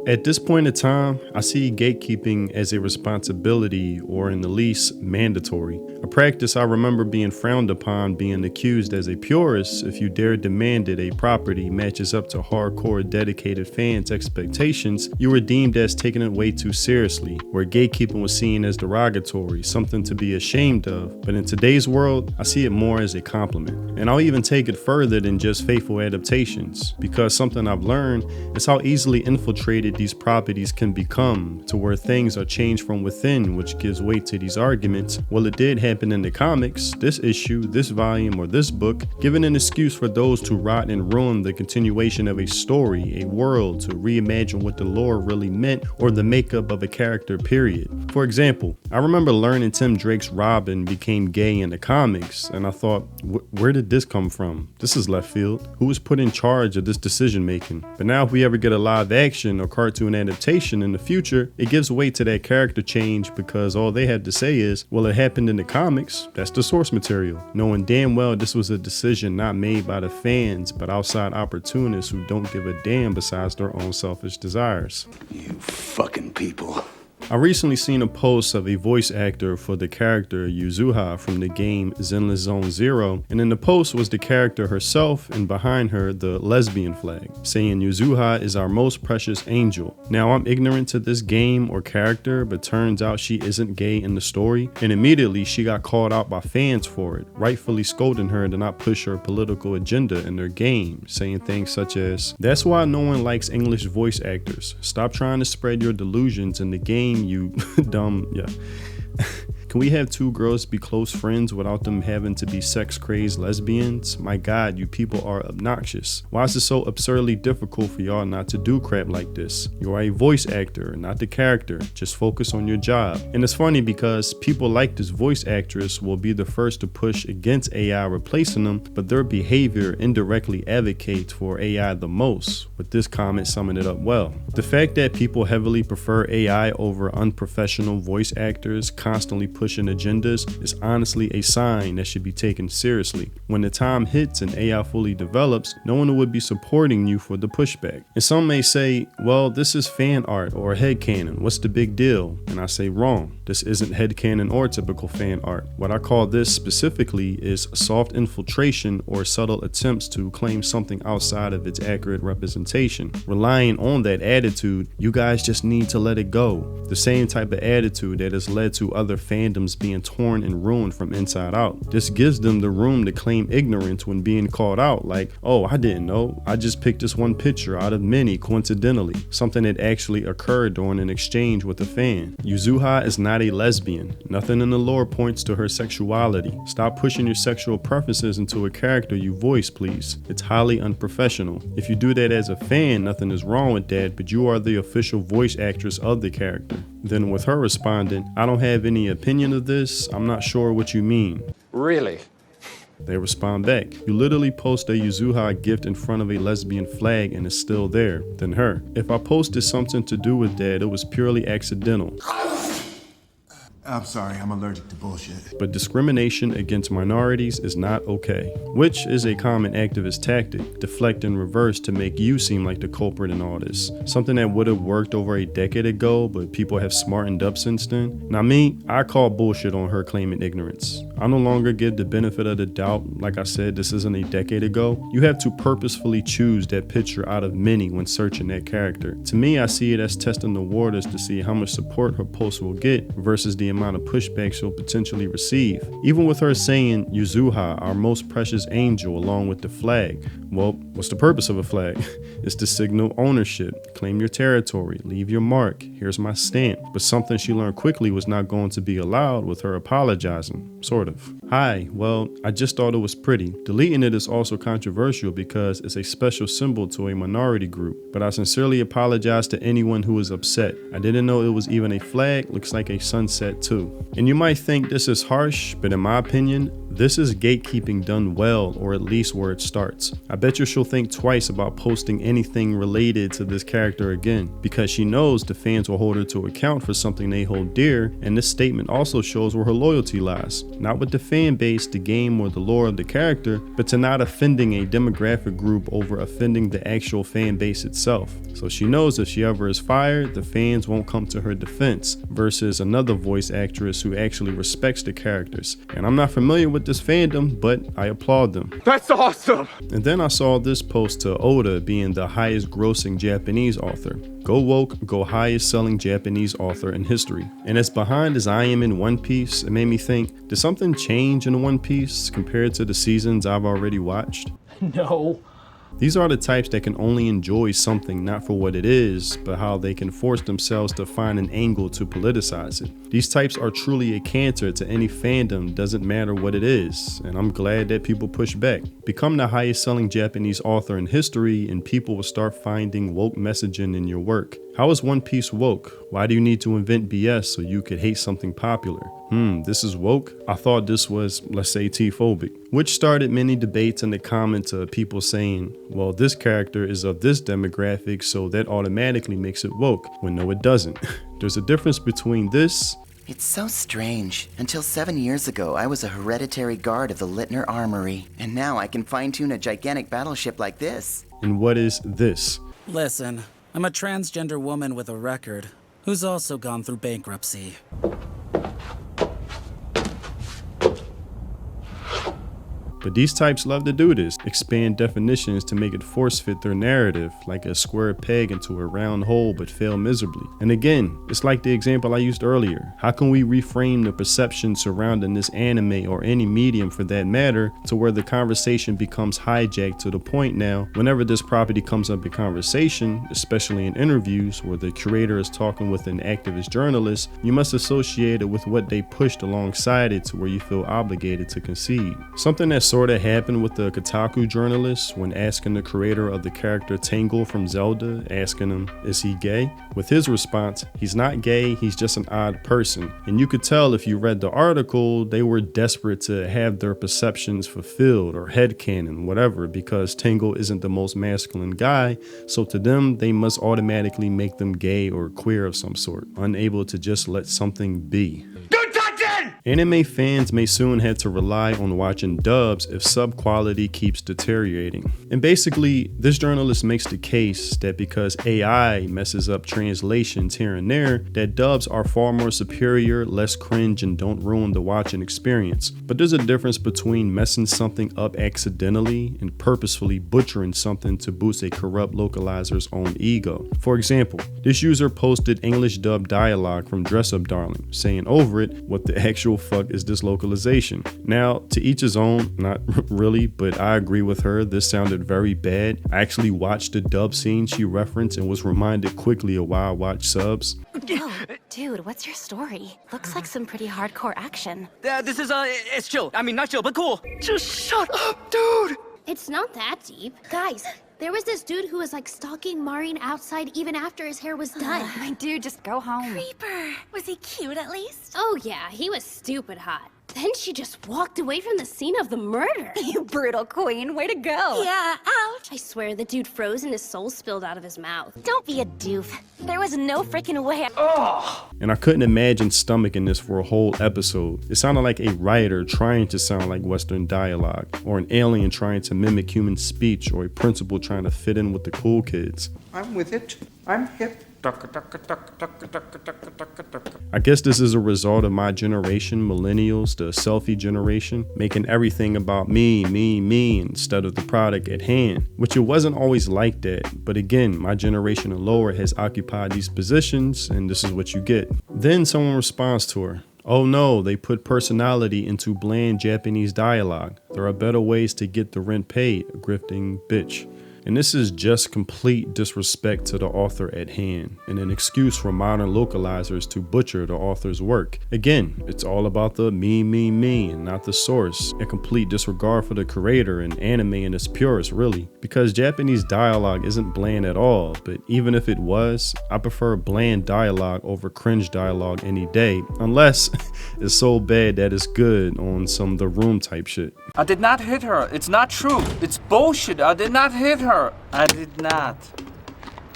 At this point in time, I see gatekeeping as a responsibility or in the least mandatory. A practice I remember being frowned upon, being accused as a purist if you dare demanded a property matches up to hardcore dedicated fans' expectations, you were deemed as taking it way too seriously, where gatekeeping was seen as derogatory, something to be ashamed of. But in today's world, I see it more as a compliment. And I'll even take it further than just faithful adaptations, because something I've learned is how easily infiltrated these properties can become to where things are changed from within, which gives weight to these arguments. Well, it did happen in the comics, this issue, this volume, or this book, giving an excuse for those to rot and ruin the continuation of a story, a world, to reimagine what the lore really meant or the makeup of a character, period. For example, I remember learning Tim Drake's Robin became gay in the comics, and I thought, where did this come from? This is left field. Who was put in charge of this decision making? But now if we ever get a live action or cartoon adaptation in the future, it gives weight to that character change because all they had to say is, well, it happened in the comics, that's the source material, knowing damn well this was a decision not made by the fans but outside opportunists who don't give a damn besides their own selfish desires. You fucking people. I recently seen a post of a voice actor for the character Yuzuha from the game Zenless Zone Zero, and in the post was the character herself and behind her the lesbian flag, saying Yuzuha is our most precious angel. Now I'm ignorant to this game or character, but turns out she isn't gay in the story, and immediately she got called out by fans for it, rightfully scolding her to not push her political agenda in their game, saying things such as, that's why no one likes English voice actors. Stop trying to spread your delusions in the game, you dumb, yeah. Can we have two girls be close friends without them having to be sex-crazed lesbians? My God, you people are obnoxious. Why is it so absurdly difficult for y'all not to do crap like this? You are a voice actor, not the character. Just focus on your job. And it's funny because people like this voice actress will be the first to push against AI replacing them, but their behavior indirectly advocates for AI the most, with this comment summing it up well. The fact that people heavily prefer AI over unprofessional voice actors constantly pushing agendas is honestly a sign that should be taken seriously. When the time hits and AI fully develops, no one would be supporting you for the pushback. And some may say, well, this is fan art or headcanon, what's the big deal? And I say wrong. This isn't headcanon or typical fan art. What I call this specifically is soft infiltration or subtle attempts to claim something outside of its accurate representation. Relying on that attitude, you guys just need to let it go. The same type of attitude that has led to other fandoms being torn and ruined from inside out. This gives them the room to claim ignorance when being called out, like, oh, I didn't know, I just picked this one picture out of many coincidentally, something that actually occurred during an exchange with a fan. Yuzuha is not a lesbian. Nothing in the lore points to her sexuality. Stop pushing your sexual preferences into a character you voice, please. It's highly unprofessional. If you do that as a fan, nothing is wrong with that, but you are the official voice actress of the character. Then with her responding, I don't have any opinion of this, I'm not sure what you mean. Really? They respond back, you literally post a Yuzuha gift in front of a lesbian flag and it's still there. Then her, if I posted something to do with that, it was purely accidental. I'm sorry, I'm allergic to bullshit. But discrimination against minorities is not okay, which is a common activist tactic, deflect in reverse to make you seem like the culprit in all this. Something that would have worked over a decade ago, but people have smartened up since then. Now me, I call bullshit on her claiming ignorance. I no longer give the benefit of the doubt. Like I said, this isn't a decade ago. You have to purposefully choose that picture out of many when searching that character. To me, I see it as testing the waters to see how much support her post will get versus the amount of pushback she'll potentially receive. Even with her saying Yuzuha, our most precious angel, along with the flag. Well, what's the purpose of a flag? It's to signal ownership, claim your territory, leave your mark, here's my stamp. But something she learned quickly was not going to be allowed with her apologizing, sort of. Hi, well, I just thought it was pretty. Deleting it is also controversial because it's a special symbol to a minority group, but I sincerely apologize to anyone who is upset. I didn't know it was even a flag, looks like a sunset too. And you might think this is harsh, but in my opinion, This is gatekeeping done well, or at least where it starts. I bet you she'll think twice about posting anything related to this character again, because she knows the fans will hold her to account for something they hold dear, and this statement also shows where her loyalty lies. Not with the fan base, the game, or the lore of the character, but to not offending a demographic group over offending the actual fan base itself. So she knows if she ever is fired, the fans won't come to her defense, versus another voice actress who actually respects the characters. And I'm not familiar with this fandom, but I applaud them. That's awesome! And then I saw this post to Oda being the highest grossing Japanese author. Go woke, go highest selling Japanese author in history. And as behind as I am in One Piece, it made me think, did something change in One Piece compared to the seasons I've already watched? No. These are the types that can only enjoy something not for what it is, but how they can force themselves to find an angle to politicize it. These types are truly a cancer to any fandom, doesn't matter what it is, and I'm glad that people push back. Become the highest selling Japanese author in history and people will start finding woke messaging in your work. How is One Piece woke? Why do you need to invent BS so you could hate something popular? This is woke? I thought this was, let's say, T-phobic. Which started many debates in the comments of people saying, well, this character is of this demographic, so that automatically makes it woke, when no, it doesn't. There's a difference between this. It's so strange. Until 7 years ago, I was a hereditary guard of the Littner Armory, and now I can fine-tune a gigantic battleship like this. And what is this? Listen, I'm a transgender woman with a record, who's also gone through bankruptcy. But these types love to do this, expand definitions to make it force fit their narrative, like a square peg into a round hole but fail miserably. And again, it's like the example I used earlier. How can we reframe the perception surrounding this anime or any medium for that matter to where the conversation becomes hijacked to the point now, whenever this property comes up in conversation, especially in interviews where the curator is talking with an activist journalist, you must associate it with what they pushed alongside it to where you feel obligated to concede. Something that sort of happened with the Kotaku journalist when asking the creator of the character Tangle from Zelda, asking him, is he gay? With his response, he's not gay, he's just an odd person. And you could tell if you read the article, they were desperate to have their perceptions fulfilled or headcanon, whatever, because Tangle isn't the most masculine guy, so to them, they must automatically make them gay or queer of some sort, unable to just let something be. Anime fans may soon have to rely on watching dubs if sub quality keeps deteriorating. And basically, this journalist makes the case that because AI messes up translations here and there, that dubs are far more superior, less cringe, and don't ruin the watching experience. But there's a difference between messing something up accidentally and purposefully butchering something to boost a corrupt localizer's own ego. For example, this user posted English dub dialogue from Dress Up Darling, saying over it, what the actual fuck is this localization? Now, to each his own, not really, but I agree with her, this sounded very bad. I actually watched the dub scene she referenced and was reminded quickly of why I watch subs. Oh, dude, what's your story? Looks like some pretty hardcore action. This is, it's chill. I mean, not chill, but cool. Just shut up, dude! It's not that deep. Guys, there was this dude who was like stalking Maureen outside even after his hair was done. My dude, just go home. Creeper. Was he cute at least? Oh yeah, he was stupid hot. Then she just walked away from the scene of the murder. You brutal queen, way to go. Yeah, ouch. I swear the dude froze and his soul spilled out of his mouth. Don't be a doof. There was no freaking way. And I couldn't imagine stomaching this for a whole episode. It sounded like a writer trying to sound like Western dialogue, or an alien trying to mimic human speech, or a principal trying to fit in with the cool kids. I'm with it. I'm hip. I guess this is a result of my generation, millennials, the selfie generation, making everything about me instead of the product at hand, which it wasn't always like that. But again, my generation and lower has occupied these positions, and this is what you get. Then someone responds to her. Oh no, they put personality into bland Japanese dialogue. There are better ways to get the rent paid, a grifting bitch. And this is just complete disrespect to the author at hand and an excuse for modern localizers to butcher the author's work. Again, it's all about the me and not the source, a complete disregard for the creator and anime in its purest, really, because Japanese dialogue isn't bland at all, but even if it was, I prefer bland dialogue over cringe dialogue any day, unless it's so bad that it's good on some The Room type shit. I did not hit her. It's not true. It's bullshit. I did not hit her. I did not.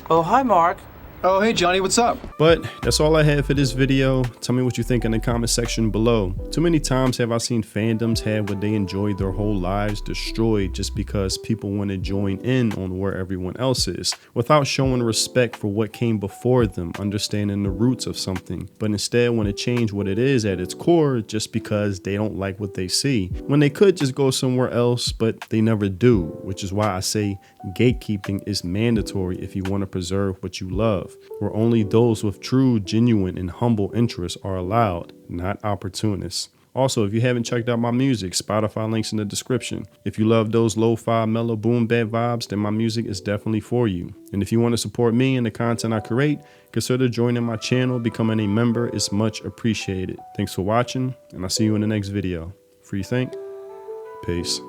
Oh, hi, Mark. Oh, hey, Johnny, what's up? But that's all I had for this video. Tell me what you think in the comment section below. Too many times have I seen fandoms have what they enjoyed their whole lives destroyed just because people want to join in on where everyone else is, without showing respect for what came before them, understanding the roots of something, but instead want to change what it is at its core just because they don't like what they see, when they could just go somewhere else, but they never do, which is why I say gatekeeping is mandatory if you want to preserve what you love, where only those with true, genuine, and humble interests are allowed, not opportunists. Also, if you haven't checked out my music, Spotify links in the description. If you love those lo-fi, mellow, boom bap vibes, then my music is definitely for you. And if you want to support me and the content I create, consider joining my channel. Becoming a member is much appreciated. Thanks for watching, and I'll see you in the next video. Free think. Peace.